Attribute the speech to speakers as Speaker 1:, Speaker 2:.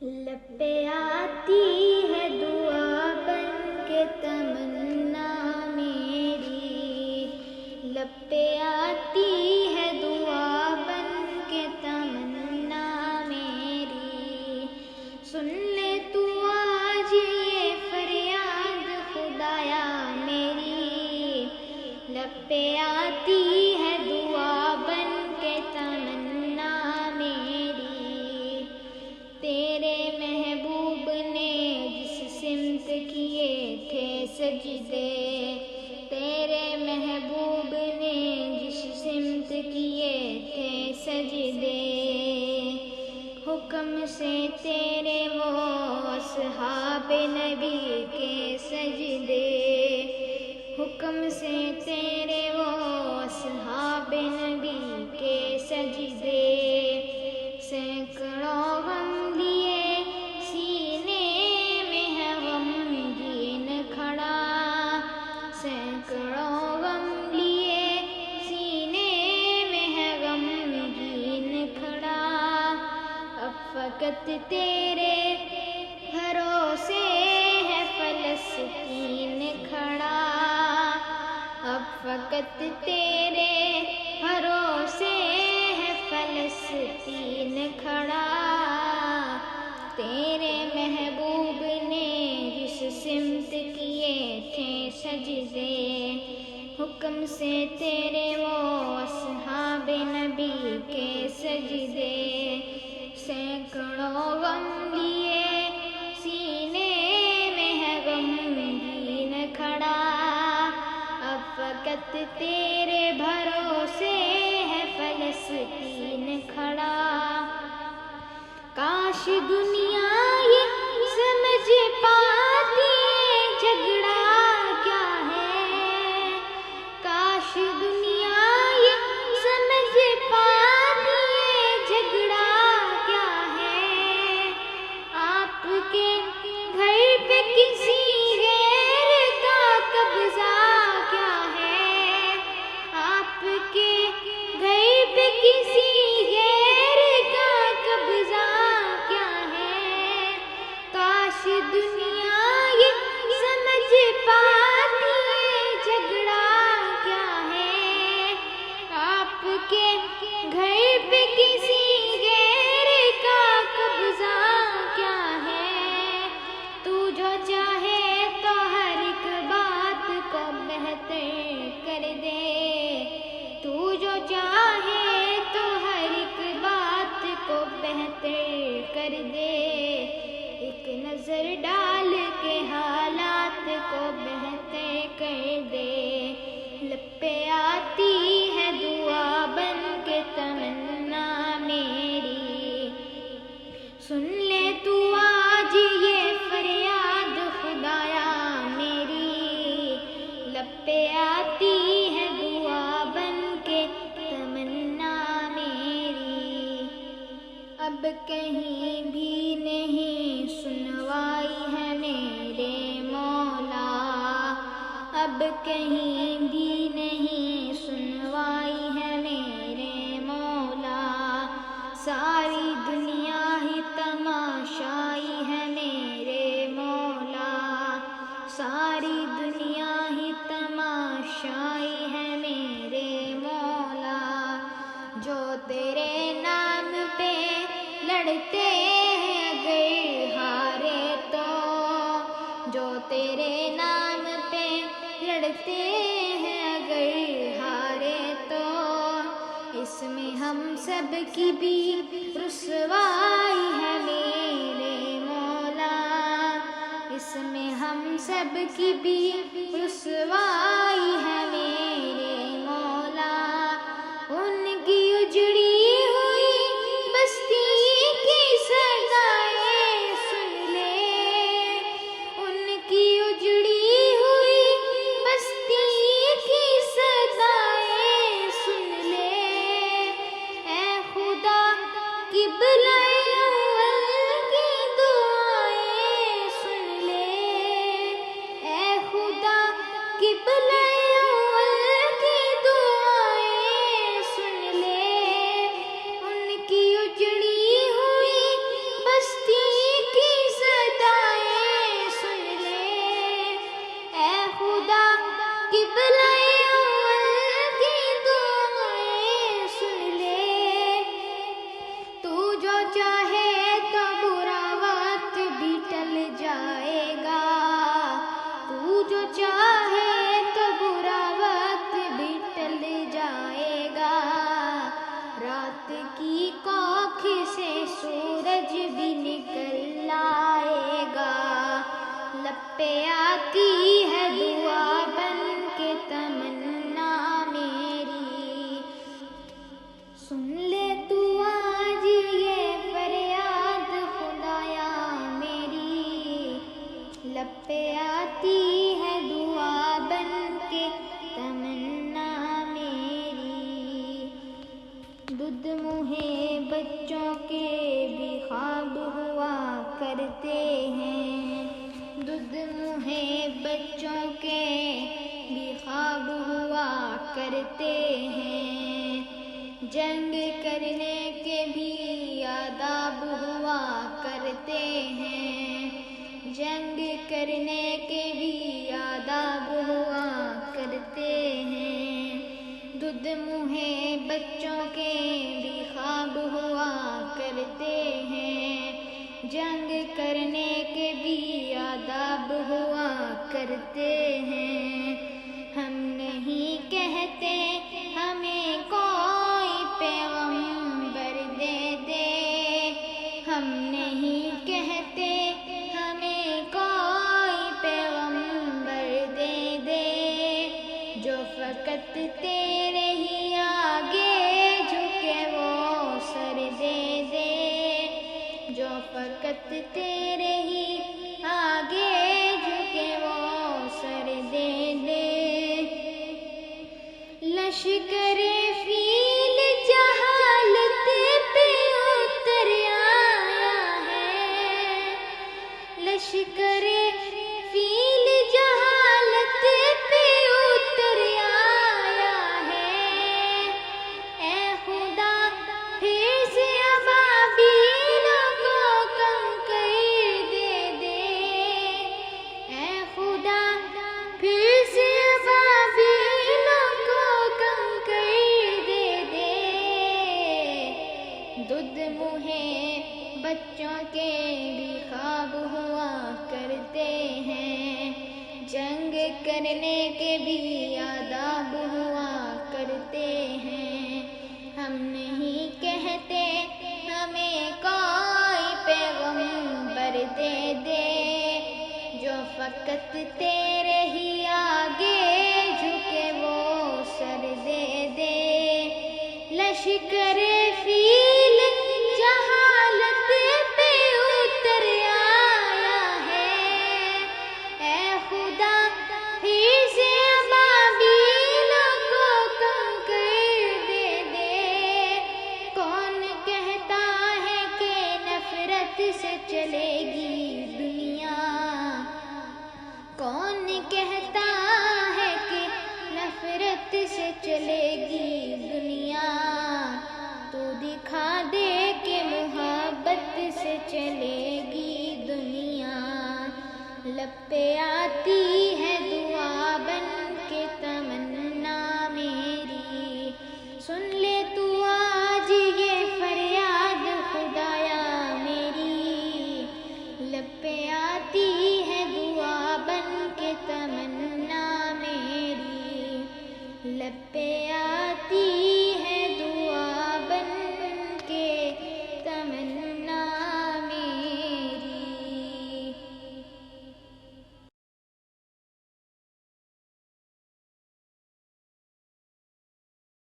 Speaker 1: لب پہ آتی ہے دعا بن کے تمنا میری، لب پہ آتی ہے دعا بن کے تمنا میری، سن لے تو آج یہ فریاد خدایا میری، لب پہ آتی ہے دعا بن کے تمنا میری، تیرے محبوب نے جس سمت کیے تھے سجدے، تیرے محبوب نے جس سمت کیے تھے سجدے، حکم سے تیرے وہ اصحاب نبی کے سجدے، حکم سے تیرے وہ اصحاب نبی کے سجدے، سینکڑوں غم لیے سینے میں ہے غمگین کھڑا، سینکڑوں غم لیے سینے میں ہے غمگین کھڑا، اب فقط تیرے بھروسے ہے فلسطین کھڑا، اب فقط تیرے بھروسے ہے فلسطین کھڑا، تیرے محبوب نے جس سمت کیے تھے سجدے، حکم سے تیرے وہ اصحاب نبی کے سجدے، سینکڑوں غم لیے سینے میں ہے غمگین کھڑا، اب فقط تیرے بھروسے ہے فلسطین کھڑا، کاش دنیا یہ سمجھ پاتی جھگڑا کیا ہے، کاش دنیا یہ سمجھ پاتی جھگڑا کیا ہے، آپ کے گھر پہ کسی غیر کا قبضہ کیا ہے، آپ کے گھر پہ کسی غیر کا قبضہ کیا ہے، کاش دنیا یہ سمجھ پاتی جھگڑا کیا ہے، آپ کے گھر پہ کسی غیر کا قبضہ کیا ہے، تو جو چاہے تو ہر ایک بات کو بہتر کر دے، تو جو چاہے تو ہر ایک بات کو بہتر کر دے، ایک نظر ڈال کے حالات کو بہتر کر دے، لب پہ آتی ہے دعا بن کے تمنا میری، سن لے تو آج یہ فریاد خدایا میری، لب پہ آتی ہے دعا بن کے تمنا میری، اب کہیں بھی نہیں سنوائی ہے میرے مولا، اب کہیں بھی نہیں سنوائی ہے میرے مولا، ساری دنیا ہی تماشائی ہے میرے مولا، ساری دنیا ہی تماشائی ہے میرے مولا، جو تیرے نام پہ لڑتے ہیں اگر ہارے تو، جو تیرے نام پہ لڑتے ہیں اگر ہارے تو، اس میں ہم سب کی بھی رسوائی ہے میرے مولا، اس میں ہم سب کی بھی رسوائی ہے میرے مولا، ان کی اجڑی ہوئی بستی کی صدائیں سن لے، ان کی اجڑی ہوئی بستی کی صدائیں سن لے، اے خدا قبلہ اول کی دعائیں سن لے، اے خدا قبلہ اول پہ آتی ہے دعا بن کے تمنا میری، سن لے تو آج یہ فریاد خدایا میری، لب پہ آتی ہے دعا بن کے تمنا میری، دودھ منہ بچوں کے بھی خواب ہوا کرتے ہیں، دودھ منہ بچوں کے بھی خواب ہوا کرتے ہیں، جنگ کرنے کے بھی آداب ہوا کرتے ہیں، جنگ کرنے کے بھی آداب ہوا کرتے ہیں، دودھ منہ بچوں کے بھی خواب ہوا کرتے ہیں، جنگ کرنے کے بھی آداب ہوا کرتے ہیں، ہم نہیں کہتے ہمیں کوئی پیغمبر دے دے، ہم نہیں کہتے ہمیں کوئی پیغمبر دے دے، جو فقط تیرے ہی آگے جھکے وہ سر دے دے، جو فقط تیرے ہی آگے جھکے وہ سر دے دے، لشکر فیل جہالت پہ اتر آیا ہے، لشکر فیل جہالت پہ اتر آیا ہے، اے خدا پھر سے ابابیلوں کو کنکر دے دے، اے خدا پھر سے ابابیلوں کو کنکر دے دے، دودھ منہ بچوں کے بھی خواب ہوا کرتے ہیں، جنگ کرنے کے بھی آداب ہوا کرتے ہیں، ہم نہیں کہتے ہمیں کوئی پیغمبر دے دے، جو فقط تیرے ہی آگے جھکے وہ سر دے دے، لشکر فیل جہالت پہ اتر آیا ہے، اے خدا پھر سے ابابیلوں کو کنکر دے دے، کون کہتا ہے کہ نفرت سے چلے گی دنیا، کون کہتا ہے کہ نفرت سے چلے گی دنیا، تو دکھا دے کہ محبت سے چلے گی دنیا، لب پہ آتی ہے